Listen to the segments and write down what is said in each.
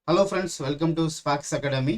Hello friends, welcome to Spox academy.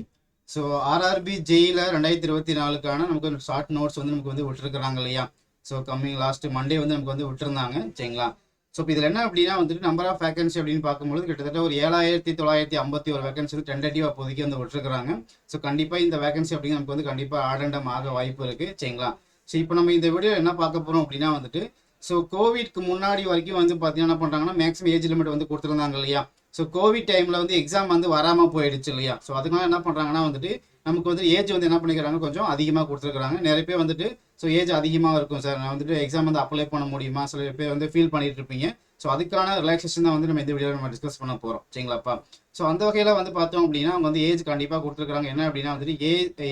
So RRB JE 2024க்கான நமக்கு ஒரு ஷார்ட் நோட்ஸ் வந்து நமக்கு வந்து விட்டுருக்குறாங்க இல்லையா. ஸோ கம்மிங் லாஸ்ட் மண்டே வந்து நமக்கு வந்து விட்டுருந்தாங்க, சரிங்களா. ஸோ இப்போ இதில் என்ன அப்படின்னா வந்துட்டு நம்பர் ஆஃப் வேகன்சி அப்படின்னு பார்க்கும்போது கிட்டத்தட்ட ஒரு 7951 வேகன்சி வந்து டென்டேட்டிவ் அப்போதைக்கு வந்து விட்டுருக்குறாங்க. ஸோ கண்டிப்பாக இந்த வேகன்சி அப்படிங்க நமக்கு வந்து கண்டிப்பாக ஆடண்டம் ஆக வாய்ப்பு இருக்குது, சரிங்களா. ஸோ இப்போ நம்ம இந்த வீடியோ என்ன பார்க்க போகிறோம் அப்படின்னா வந்துட்டு ஸோ கோவிட்க்கு முன்னாடி வரைக்கும் வந்து பார்த்தீங்கன்னா என்ன பண்ணுறாங்கன்னா மேக்ஸிமம் ஏஜ் லிமிட் வந்து கொடுத்துருந்தாங்க இல்லையா. ஸோ கோவிட் டைமில் வந்து எக்ஸாம் வந்து வராமல் போயிடுச்சு இல்லையா. ஸோ அதுக்காக என்ன பண்ணுறாங்கன்னா வந்துட்டு நமக்கு வந்து ஏஜ் வந்து என்ன பண்ணிக்கிறாங்க, கொஞ்சம் அதிகமாக கொடுத்துருக்குறாங்க. நிறைய பேர் வந்துட்டு ஸோ ஏஜ் அதிகமாக இருக்கும் சார், நான் வந்துட்டு எக்ஸாம் வந்து அப்ளை பண்ண முடியுமா, சில பேர் வந்து ஃபீல் பண்ணிட்டு இருப்பீங்க. ஸோ அதுக்கான ரிலாக்ஸேஷன் தான் வந்து நம்ம இந்த வீடியோவில் நம்ம டிஸ்கஸ் பண்ண போகிறோம், சரிங்களாப்பா. ஸோ அந்த வகையில் வந்து பார்த்தோம் அப்படின்னா அவங்க வந்து ஏஜ் கண்டிப்பாக கொடுத்துருக்குறாங்க. என்ன அப்படின்னா வந்துட்டு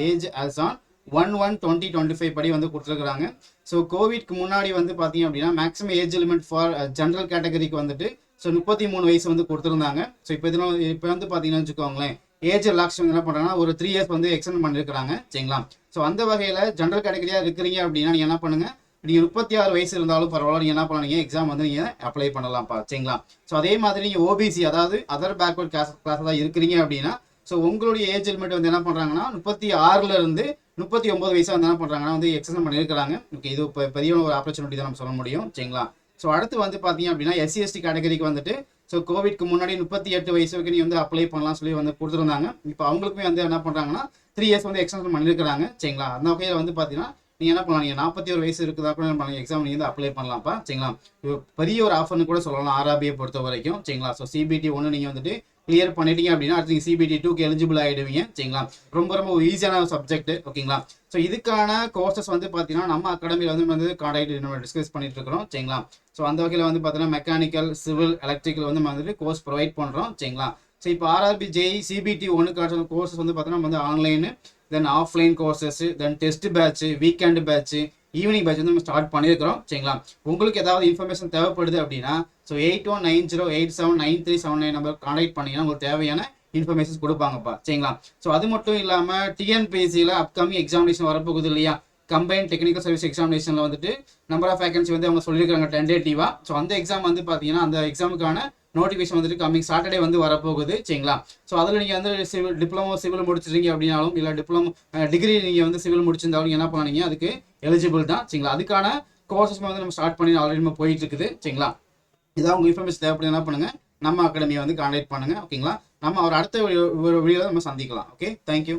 ஏஜ் ஆஸ் ஆன் 1/1/2025 படி வந்து கொடுத்துருக்குறாங்க. ஸோ கோவிட்க்கு முன்னாடி வந்து பார்த்தீங்க அப்படின்னா maximum age limit for general கேட்டகரிக்கு வந்துட்டு ஸோ 33 வயசு வந்து கொடுத்துருந்தாங்க. ஸோ இப்போ வந்து பார்த்தீங்கன்னு வச்சுக்கோங்களேன், ஏஜ் ரிலாக்ஸேஷன் என்ன பண்ணுறாங்கன்னா ஒரு 3 இயர்ஸ் வந்து எக்ஸ்டெண்ட் பண்ணியிருக்கிறாங்க, சரிங்களா. ஸோ அந்த வகையில் ஜென்ரல் கேட்டகரியாக இருக்கிறீங்க அப்படின்னா நீங்கள் என்ன பண்ணுங்கள், நீங்கள் 36 வயசு இருந்தாலும் பரவாயில்ல, நீங்கள் என்ன பண்ணுறீங்க, எக்ஸாம் வந்து நீங்கள் அப்ளை பண்ணலாம்ப்பா, சரிங்களா. ஸோ அதே மாதிரி நீங்கள் ஓபிசி அதாவது அதர் பேக்வர்ட் கிளாஸ் தான் இருக்கிறீங்க அப்படின்னா ஸோ உங்களுடைய ஏஜ் லிமிட் வந்து என்ன பண்ணுறாங்கன்னா 36 இருந்து 39 வயசு வந்து என்ன பண்ணுறாங்கன்னா வந்து எக்ஸ்டெண்ட் பண்ணியிருக்கிறாங்க. ஓகே, இது இப்போ பெரிய ஒரு ஆப்பர்ச்சுனிட்டி தான் நம்ம சொல்ல முடியும், சரிங்களா. ஸோ அடுத்து வந்து பார்த்தீங்க அப்படின்னா எஸ்சி/எஸ்டி கேட்டகரிக்கு வந்துட்டு ஸோ கோவிட்க்கு முன்னாடி 38 வயசு வரைக்கும் நீங்கள் வந்து அப்ளை பண்ணலாம் சொல்லி வந்து கொடுத்துருந்தாங்க. இப்போ அவங்களுக்குமே வந்து என்ன பண்ணுறாங்கன்னா 3 இயர்ஸ் வந்து எக்ஸ்டென்ஷன் பண்ணியிருக்கிறாங்க, சரிங்களா. அந்த வகையில் வந்து பார்த்தீங்கன்னா நீங்கள் என்ன பண்ணலாம், நீங்கள் 41 வயசு இருக்குதா கூட எக்ஸாம் நீங்கள் வந்து அப்ளை பண்ணலாம்ப்பா, சரிங்களா. பெரிய ஒரு ஆஃபர்னு கூட சொல்லலாம் ஆர்ஆர்பியை பொறுத்த வரைக்கும், சரிங்களா. ஸோ சிபிடி 1 நீங்கள் வந்துட்டு கிளியர் பண்ணிட்டீங்க அப்படின்னா அடுத்து நீங்கள் சிபிடி 2க்கு எலிஜிபிள் ஆகிடுவீங்க, சரிங்களா. ரொம்ப ரொம்ப ஈஸியான சப்ஜெக்ட், ஓகேங்களா. ஸோ இதுக்கான கோர்சஸ் வந்து பார்த்தீங்கன்னா நம்ம அகாடமியில் வந்து கான்டாக்ட் நம்ம டிஸ்கஸ் பண்ணிட்டு இருக்கிறோம், சரிங்களா. ஸோ அந்த வகையில் வந்து பார்த்தீங்கன்னா மெக்கானிக்கல், சிவில், எலக்ட்ரிக்கல் வந்து வந்துட்டு கோர்ஸ் ப்ரொவைட் பண்ணுறோம், சரிங்களா. ஸோ இப்போ ஆர்ஆர்பி ஜேஇ சிபிடி 1க்கான கோர்சஸ் வந்து பார்த்தீங்கன்னா நம்ம வந்து online, then offline courses, then test batch, weekend batch, evening batch வந்து நம்ம ஸ்டார்ட் பண்ணியிருக்கிறோம், சரிங்களா. உங்களுக்கு ஏதாவது இன்ஃபர்மேஷன் தேவைப்படுது அப்படின்னா ஸோ 8190879379 நம்பர் கான்டாக்ட் பண்ணிங்கன்னா உங்களுக்கு தேவையான இன்ஃபர்மேஷன்ஸ் கொடுப்பாங்கப்பா, சரிங்களா. ஸோ அது மட்டும் இல்லாமல் டிஎன்பிஎஸ்சியில் அப்கமிங் எக்ஸாமினேஷன் வரப்போகுது இல்லையா, கம்பைன் டெக்னிக்கல் சர்வீஸ் எக்ஸாமினேஷனில் வந்துட்டு நம்பர் ஆஃப் வேகன்சி வந்து அவங்க சொல்லியிருக்காங்க டென்டேட்டிவாக. ஸோ அந்த எக்ஸாம் வந்து பார்த்தீங்கன்னா அந்த எக்ஸாமுக்கான நோட்டிஃபிகேஷன் வந்துட்டு கம்மிங் சாட்டர்டே வந்து வரப்போகுது, சரிங்களா. ஸோ அதில் நீங்கள் வந்து சிவில் முடிச்சிருக்கீங்க அப்படின்னாலும் இல்லை டிகிரி நீங்கள் வந்து சிவில் முடிச்சிருந்தாலும் என்ன பண்ணீங்க அதுக்கு எலிஜிபிள் தான், சரிங்களா. அதுக்கான கோர்சஸ் வந்து நம்ம ஸ்டார்ட் பண்ணி ஆல்ரெடி நம்ம போயிட்டு இருக்குது, சரிங்களா. இதான் உங்கள் இன்ஃபர்மேஷன் தேவைப்படும் என்ன பண்ணுங்கள், நம்ம அகாடமியை வந்து கான்டாக்ட் பண்ணுங்கள், ஓகேங்களா. நம்ம ஒரு அடுத்த வீடியோவில் நம்ம சந்திக்கலாம். Okay, thank you.